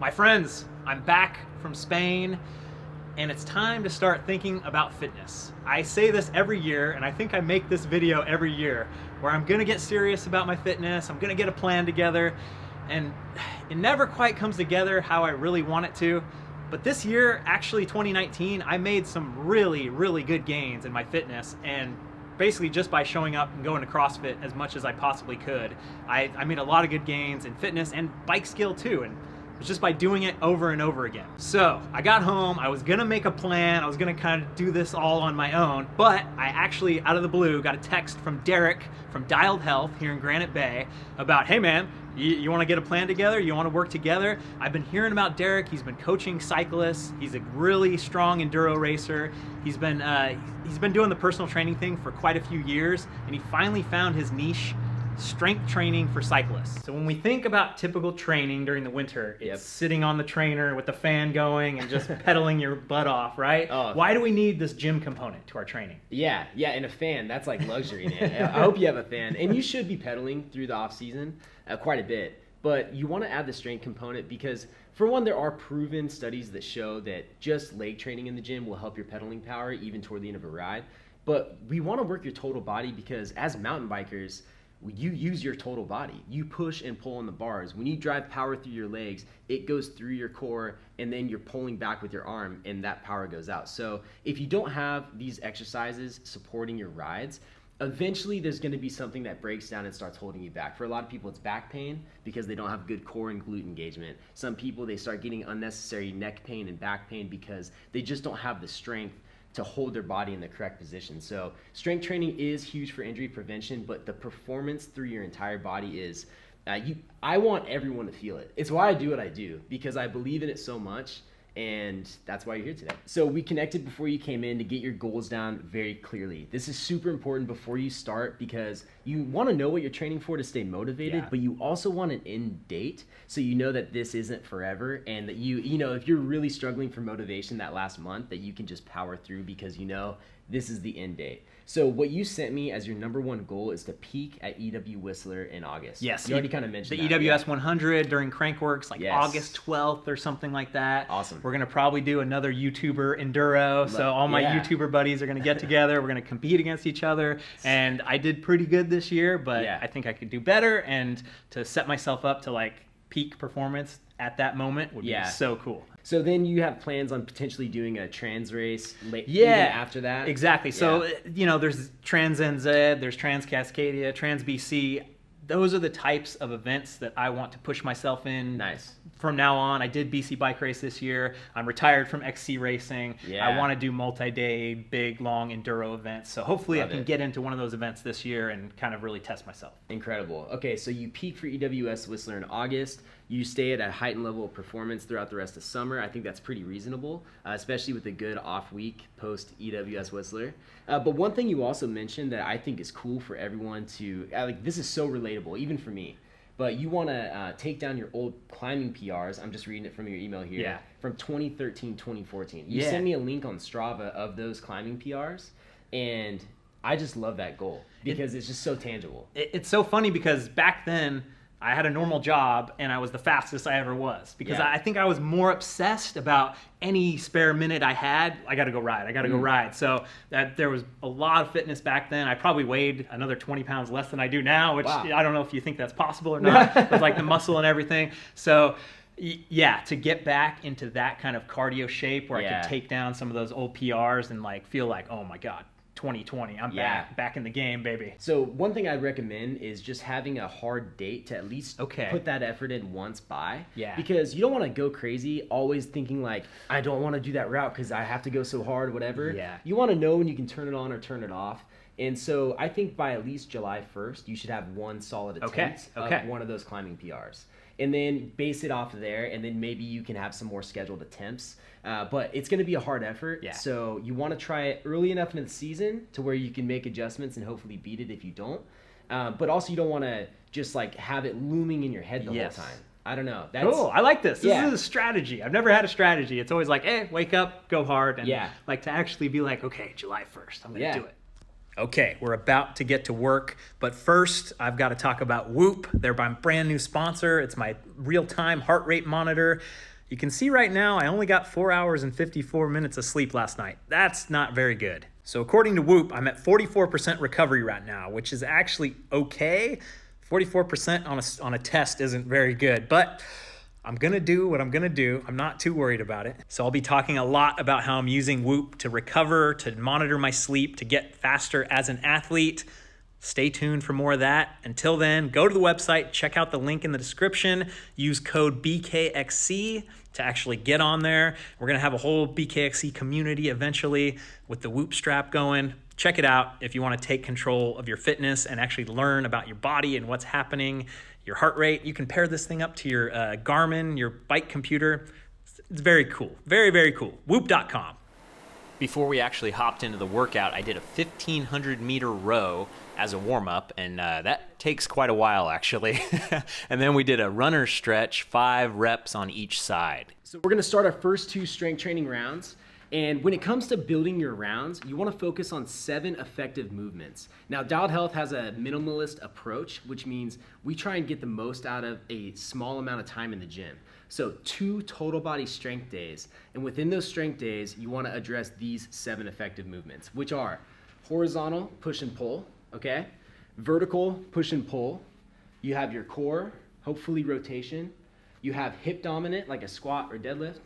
My friends, I'm back from Spain, and it's time to start thinking about fitness. I say this every year, and I think I make this video every year, where I'm gonna get serious about my fitness, I'm gonna get a plan together, and it never quite comes together how I really want it to. But this year, actually 2019, I made some really good gains in my fitness, and basically just by showing up and going to CrossFit as much as I possibly could, I made a lot of good gains in fitness and bike skill too. And it's just by doing it over and over again. So I got home, I was gonna make a plan, I was gonna kind of do this all on my own, but I actually, out of the blue, got a text from Derek from Dialed Health here in Granite Bay about, hey man, you wanna get a plan together? You wanna work together? I've been hearing about Derek, he's been coaching cyclists, he's a really strong enduro racer, he's been doing the personal training thing for quite a few years, and he finally found his niche: strength training for cyclists. So when we think about typical training during the winter, it's sitting on the trainer with the fan going and just pedaling your butt off, right? Why do we need this gym component to our training? Yeah, and a fan, that's like luxury, man. I hope you have a fan. And you should be pedaling through the off season quite a bit. But you want to add the strength component because, for one, there are proven studies that show that just leg training in the gym will help your pedaling power even toward the end of a ride. But we want to work your total body because as mountain bikers, you use your total body. You push and pull on the bars. When you drive power through your legs, it goes through your core, and then you're pulling back with your arm, and that power goes out. So if you don't have these exercises supporting your rides, eventually there's going to be something that breaks down and starts holding you back. For a lot of people, it's back pain because they don't have good core and glute engagement. Some people, they start getting unnecessary neck pain and back pain because they just don't have the strength to hold their body in the correct position. So strength training is huge for injury prevention, but the performance through your entire body is, I want everyone to feel it. It's why I do what I do, because I believe in it so much, and that's why you're here today. So we connected before you came in to get your goals down very clearly. This is super important before you start because you want to know what you're training for to stay motivated, but you also want an end date so you know that this isn't forever, and that you know, if you're really struggling for motivation that last month, that you can just power through because you know this is the end date. So what you sent me as your number one goal is to peak at EW Whistler in August. Yes. You already kind of mentioned the that. EWS 100 during Crankworks, like August 12th or something like that. Awesome. We're going to probably do another YouTuber enduro. So all my YouTuber buddies are going to get together. We're going to compete against each other. And I did pretty good this year, but I think I could do better. And to set myself up to like peak performance at that moment would be so cool. So then you have plans on potentially doing a trans race even after that? Exactly. So, you know, there's Trans NZ, there's Trans Cascadia, Trans BC. Those are the types of events that I want to push myself in. Nice. From now on. I did BC bike race this year. I'm retired from XC racing. I want to do multi-day, big, long enduro events. So hopefully I can get into one of those events this year and kind of really test myself. Incredible. Okay, so you peak for EWS Whistler in August. You stay at a heightened level of performance throughout the rest of summer. I think that's pretty reasonable, especially with a good off week post EWS Whistler. But one thing you also mentioned that I think is cool for everyone to, like, this is so relatable, even for me. But you want to take down your old climbing PRs. I'm just reading it from your email here. From 2013, 2014. You sent me a link on Strava of those climbing PRs, and I just love that goal because it's just so tangible. It's so funny because back then, I had a normal job and I was the fastest I ever was because I think I was more obsessed about any spare minute I had. I got to go ride. So that there was a lot of fitness back then. I probably weighed another 20 pounds less than I do now, which I don't know if you think that's possible or not, with like the muscle and everything. So yeah, to get back into that kind of cardio shape where I could take down some of those old PRs and like feel like, oh my God, 2020, I'm back in the game, baby. So one thing I'd recommend is just having a hard date to at least put that effort in once by. Because you don't want to go crazy always thinking like, I don't want to do that route because I have to go so hard, whatever. You want to know when you can turn it on or turn it off. And so I think by at least July 1st, you should have one solid attempt of one of those climbing PRs. And then base it off of there, and then maybe you can have some more scheduled attempts. But it's going to be a hard effort, so you want to try it early enough in the season to where you can make adjustments and hopefully beat it if you don't. But also you don't want to just like have it looming in your head the whole time. I don't know. Cool. I like this. This is a strategy. I've never had a strategy. It's always like, hey, wake up, go hard. And like to actually be like, okay, July 1st, I'm going to do it. Okay, we're about to get to work, but first I've got to talk about Whoop. They're my brand new sponsor. It's my real-time heart rate monitor. You can see right now I only got 4 hours and 54 minutes of sleep last night. That's not very good. So according to Whoop, I'm at 44% recovery right now, which is actually okay. 44% on a test isn't very good, but I'm gonna do what I'm gonna do. I'm not too worried about it. So I'll be talking a lot about how I'm using Whoop to recover, to monitor my sleep, to get faster as an athlete. Stay tuned for more of that. Until then, go to the website, check out the link in the description, use code BKXC to actually get on there. We're gonna have a whole BKXC community eventually with the Whoop strap going. Check it out if you wanna take control of your fitness and actually learn about your body and what's happening, your heart rate. You can pair this thing up to your Garmin, your bike computer. It's very cool, very, very cool. Whoop.com. Before we actually hopped into the workout, I did a 1,500 meter row as a warm-up, and that takes quite a while actually. And then we did a runner stretch, 5 reps on each side. So we're gonna start our first 2 strength training rounds. And when it comes to building your rounds, you wanna focus on 7 effective movements. Now, Dialed Health has a minimalist approach, which means we try and get the most out of a small amount of time in the gym. So 2 total body strength days. And within those strength days, you wanna address these 7 effective movements, which are horizontal push and pull, okay? Vertical push and pull. You have your core, hopefully rotation. You have hip dominant, like a squat or deadlift.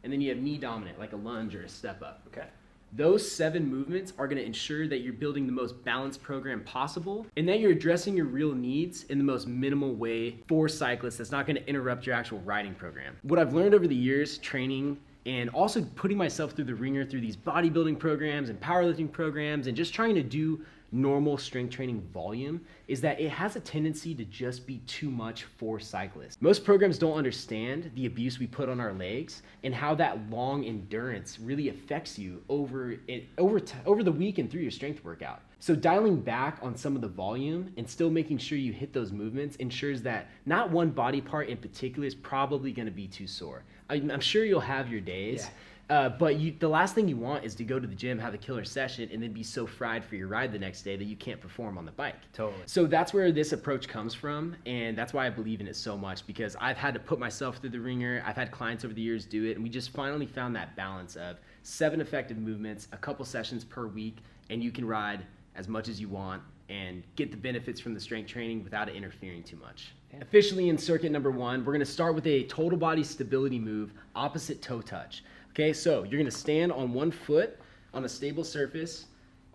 And then you have knee dominant, like a lunge or a step up. Okay. Those 7 movements are gonna ensure that you're building the most balanced program possible and that you're addressing your real needs in the most minimal way for cyclists that's not gonna interrupt your actual riding program. What I've learned over the years training and also putting myself through the ringer through these bodybuilding programs and powerlifting programs and just trying to do normal strength training volume is that it has a tendency to just be too much for cyclists. Most programs don't understand the abuse we put on our legs and how that long endurance really affects you over the week and through your strength workout. So dialing back on some of the volume and still making sure you hit those movements ensures that not one body part in particular is probably going to be too sore. I'm sure you'll have your days. Yeah. But the last thing you want is to go to the gym, have a killer session, and then be so fried for your ride the next day that you can't perform on the bike. Totally. So that's where this approach comes from, and that's why I believe in it so much, because I've had to put myself through the ringer. I've had clients over the years do it, and we just finally found that balance of 7 effective movements, a couple sessions per week, and you can ride as much as you want and get the benefits from the strength training without it interfering too much. Yeah. Officially in circuit number 1, we're gonna start with a total body stability move, opposite toe touch. Okay, so you're gonna stand on one foot on a stable surface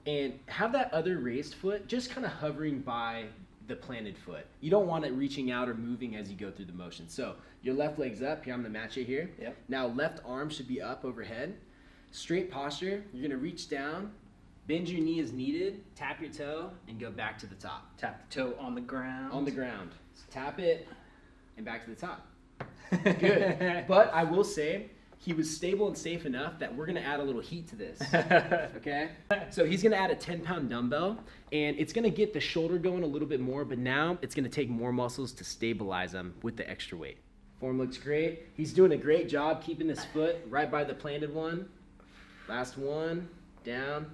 and have that other raised foot just kind of hovering by the planted foot. You don't want it reaching out or moving as you go through the motion. So your left leg's up, here I'm gonna match it here. Yep. Now left arm should be up overhead. Straight posture, you're gonna reach down, bend your knee as needed, tap your toe, and go back to the top. Tap the toe on the ground. On the ground. So tap it, and back to the top. Good. But I will say, he was stable and safe enough that we're gonna add a little heat to this, okay? So he's gonna add a 10-pound dumbbell, and it's gonna get the shoulder going a little bit more, but now it's gonna take more muscles to stabilize them with the extra weight. Form looks great. He's doing a great job keeping this foot right by the planted one. Last one, down.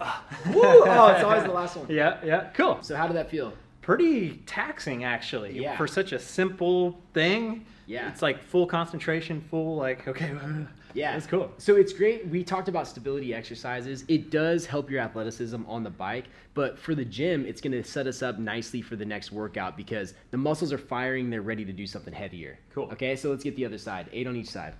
Woo! Oh, it's always the last one. Yeah, cool. So how did that feel? Pretty taxing actually. Yeah. For such a simple thing. Yeah. It's like full concentration, full like, okay. Yeah. It's cool. So it's great. We talked about stability exercises. It does help your athleticism on the bike, but for the gym, it's going to set us up nicely for the next workout because the muscles are firing. They're ready to do something heavier. Cool. Okay, so let's get the other side. 8 on each side.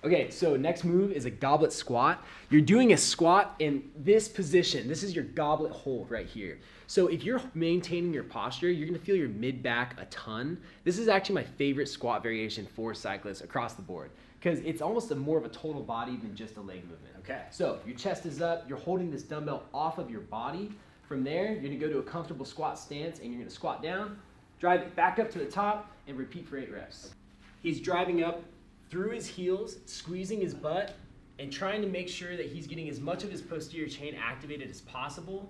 Okay, so next move is a goblet squat. You're doing a squat in this position. This is your goblet hold right here. So if you're maintaining your posture, you're gonna feel your mid-back a ton. This is actually my favorite squat variation for cyclists across the board because it's almost more of a total body than just a leg movement. Okay. So your chest is up, you're holding this dumbbell off of your body. From there, you're gonna go to a comfortable squat stance and you're gonna squat down, drive it back up to the top, and repeat for 8 reps. He's driving up through his heels, squeezing his butt, and trying to make sure that he's getting as much of his posterior chain activated as possible.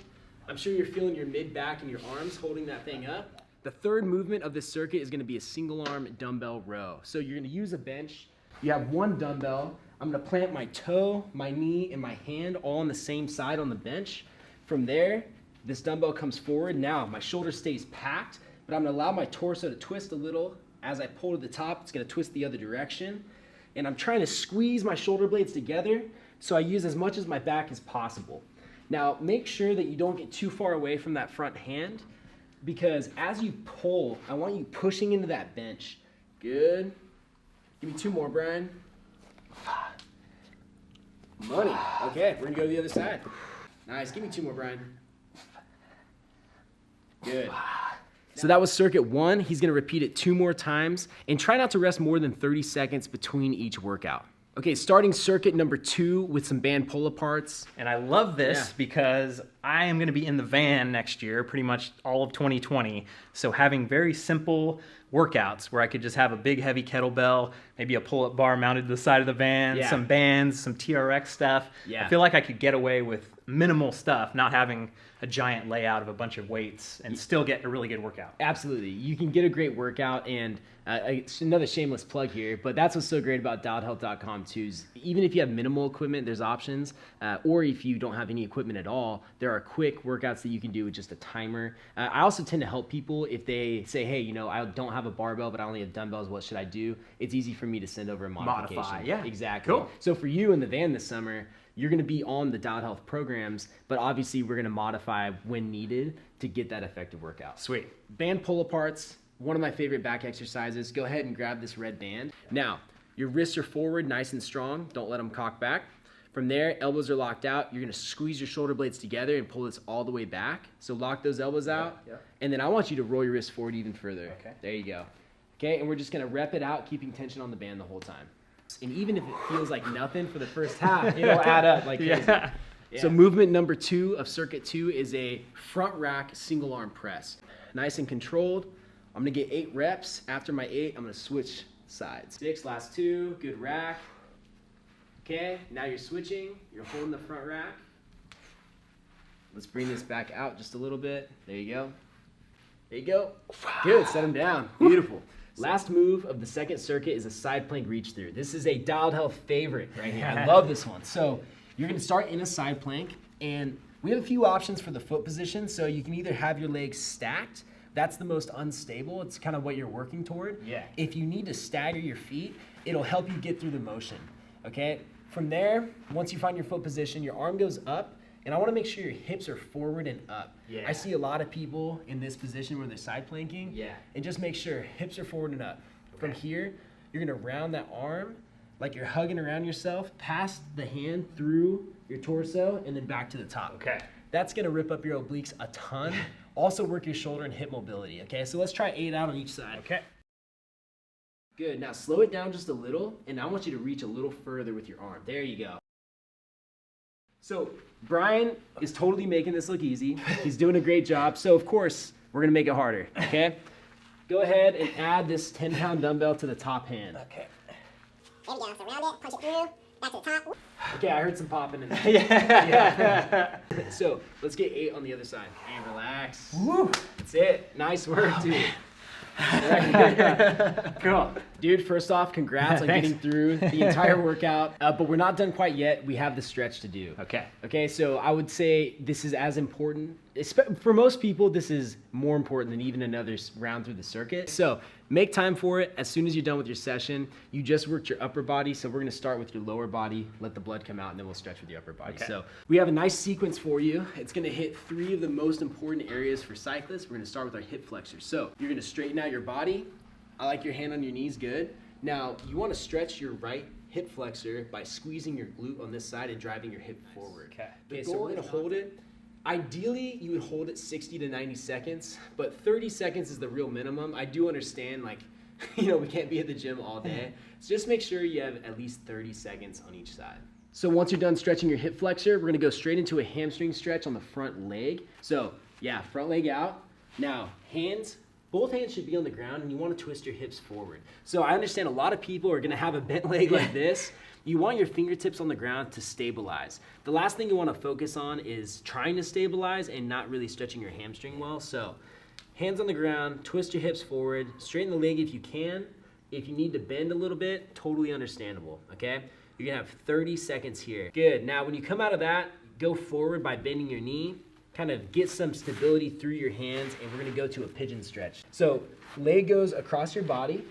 I'm sure you're feeling your mid-back and your arms holding that thing up. The third movement of this circuit is gonna be a single arm dumbbell row. So you're gonna use a bench. You have one dumbbell. I'm gonna plant my toe, my knee, and my hand all on the same side on the bench. From there, this dumbbell comes forward. Now my shoulder stays packed, but I'm gonna allow my torso to twist a little. As I pull to the top, it's gonna twist the other direction. and I'm trying to squeeze my shoulder blades together so I use as much of my back as possible. Now, make sure that you don't get too far away from that front hand, because as you pull, I want you pushing into that bench. Good. Give me 2 more, Brian. Money. Okay, we're gonna go to the other side. Nice, give me 2 more, Brian. Good. So that was circuit 1. He's gonna repeat it 2 more times, and try not to rest more than 30 seconds between each workout. Okay, starting circuit number 2 with some band pull-aparts. And I love this because I am going to be in the van next year, pretty much all of 2020. So having very simple workouts where I could just have a big heavy kettlebell, maybe a pull-up bar mounted to the side of the van, some bands, some TRX stuff. I feel like I could get away with minimal stuff, not having a giant layout of a bunch of weights, and still get a really good workout. Absolutely. You can get a great workout, and it's another shameless plug here, but that's what's so great about dialedhealth.com too, is even if you have minimal equipment, there's options, or if you don't have any equipment at all, there are quick workouts that you can do with just a timer. I also tend to help people if they say, hey, you know, I don't have a barbell, but I only have dumbbells, what should I do? It's easy for me to send over a modification. Modify, yeah. Exactly. Cool. So for you in the van this summer, you're going to be on the Dialed Health programs, but obviously we're going to modify when needed to get that effective workout. Sweet. Band pull-aparts, one of my favorite back exercises. Go ahead and grab this red band. Now, your wrists are forward, nice and strong. Don't let them cock back. From there, elbows are locked out. You're going to squeeze your shoulder blades together and pull this all the way back. So lock those elbows out. And then I want you to roll your wrists forward even further. Okay. There you go. Okay, and we're just going to rep it out, keeping tension on the band the whole time. And even if it feels like nothing for the first half, it'll add up like crazy. So movement number 2 of circuit 2 is a front rack single arm press. Nice and controlled. I'm gonna get 8 reps. After my 8, I'm gonna switch sides. 6, last 2, good rack. Okay, now you're switching. You're holding the front rack. Let's bring this back out just a little bit. There you go. There you go. Good, set them down. Beautiful. Last move of the second circuit is a side plank reach through. This is a Dialed Health favorite right here. I love this one. So you're gonna start in a side plank, and we have a few options for the foot position. So you can either have your legs stacked. That's the most unstable. It's kind of what you're working toward. If you need to stagger your feet, it'll help you get through the motion, okay? From there, once you find your foot position, your arm goes up, and I wanna make sure your hips are forward and up. I see a lot of people in this position where they're side planking, and just make sure hips are forward and up. From here, you're gonna round that arm like you're hugging around yourself, past the hand through your torso, and then back to the top. That's gonna rip up your obliques a ton. Also work your shoulder and hip mobility, okay? So let's try 8 out on each side. Good, now slow it down just a little, and I want you to reach a little further with your arm. There you go. So Brian is totally making this look easy. He's doing a great job. So of course, we're gonna make it harder, okay? Go ahead and add this 10-pound dumbbell to the top hand. There we go, so round it, punch it through, back to the top. Okay, I heard some popping in there. So let's get 8 on the other side. And relax. Woo. That's it. Nice work, dude. Cool. Dude, first off, congrats on getting through the entire workout. But we're not done quite yet. We have the stretch to do. Okay, so I would say this is as important. For most people, this is more important than even another round through the circuit. So make time for it. As soon as you're done with your session, you just worked your upper body. So we're going to start with your lower body, let the blood come out, and then we'll stretch with your upper body. So we have a nice sequence for you. It's going to hit 3 of the most important areas for cyclists. We're going to start with our hip flexors. So you're going to straighten out your body. I like your hand on your knees, good. Now you want to stretch your right hip flexor by squeezing your glute on this side and driving your hip forward. Okay, so we're going to hold it. Ideally, you would hold it 60 to 90 seconds, but 30 seconds is the real minimum. I do understand, like, you know, we can't be at the gym all day. So just make sure you have at least 30 seconds on each side. So once you're done stretching your hip flexor, we're gonna go straight into a hamstring stretch on the front leg. So yeah, front leg out. Now, both hands should be on the ground, and you wanna twist your hips forward. So I understand a lot of people are gonna have a bent leg like this. You want your fingertips on the ground to stabilize. The last thing you want to focus on is trying to stabilize and not really stretching your hamstring well. So hands on the ground, twist your hips forward, straighten the leg if you can. If you need to bend a little bit, totally understandable, okay? You're gonna have 30 seconds here. Good, now when you come out of that, go forward by bending your knee, kind of get some stability through your hands, and we're gonna go to a pigeon stretch. So leg goes across your body,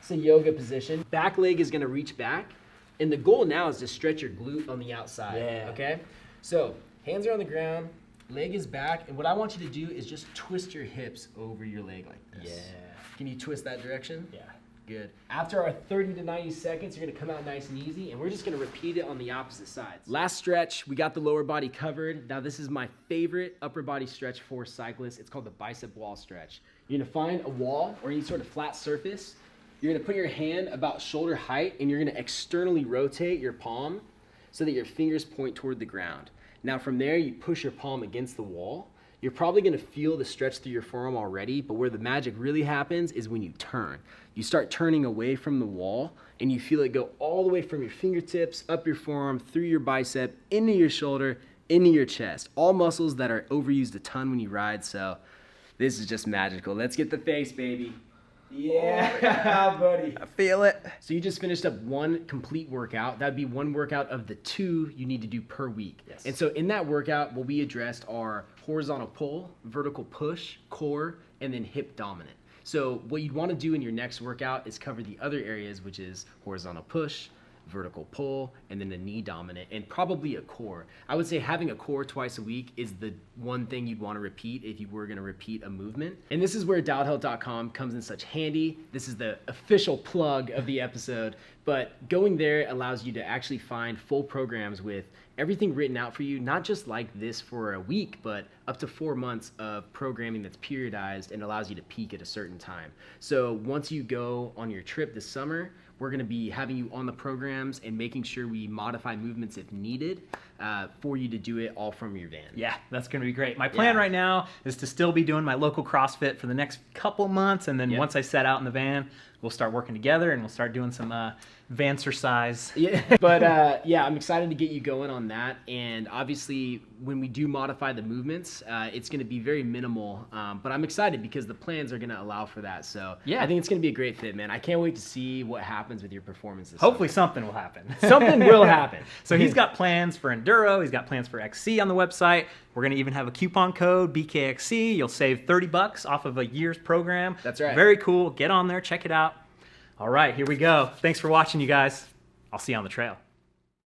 It's a yoga position. Back leg is gonna reach back. And the goal now is to stretch your glute on the outside, okay? So hands are on the ground, leg is back, and what I want you to do is just twist your hips over your leg like this. Yeah. Can you twist that direction? Yeah. Good. After our 30 to 90 seconds, you're gonna come out nice and easy, and we're just gonna repeat it on the opposite sides. Last stretch, we got the lower body covered. Now this is my favorite upper body stretch for cyclists. It's called the bicep wall stretch. You're gonna find a wall or any sort of flat surface. You're gonna put your hand about shoulder height, and you're gonna externally rotate your palm so that your fingers point toward the ground. Now from there, you push your palm against the wall. You're probably gonna feel the stretch through your forearm already, but where the magic really happens is when you turn. You start turning away from the wall, and you feel it go all the way from your fingertips, up your forearm, through your bicep, into your shoulder, into your chest. All muscles that are overused a ton when you ride, so this is just magical. Let's get the face, baby. Yeah, buddy. I feel it. So you just finished up one complete workout. That'd be one workout of the 2 you need to do per week. Yes. And so in that workout, what we addressed are horizontal pull, vertical push, core, and then hip dominant. So what you'd want to do in your next workout is cover the other areas, which is horizontal push, vertical pull, and then a knee dominant, and probably a core. I would say having a core twice a week is the one thing you'd want to repeat if you were going to repeat a movement. And this is where dialhealth.com comes in such handy. This is the official plug of the episode, but going there allows you to actually find full programs with everything written out for you, not just like this for a week, but up to 4 months of programming that's periodized and allows you to peak at a certain time. So once you go on your trip this summer, we're going to be having you on the programs and making sure we modify movements if needed for you to do it all from your van. Yeah, that's going to be great. My plan right now is to still be doing my local CrossFit for the next couple months, and then once I set out in the van, we'll start working together and we'll start doing some vancercise. Yeah, but yeah, I'm excited to get you going on that. And obviously, when we do modify the movements, it's going to be very minimal. But I'm excited because the plans are going to allow for that. So yeah, I think it's going to be a great fit, man. I can't wait to see what happens with your performance this Hopefully summer. something will happen. Something will happen. So he's got plans for Enduro. He's got plans for XC on the website. We're going to even have a coupon code, BKXC. You'll save $30 off of a year's program. That's right. Very cool. Get on there. Check it out. All right, here we go. Thanks for watching, you guys. I'll see you on the trail.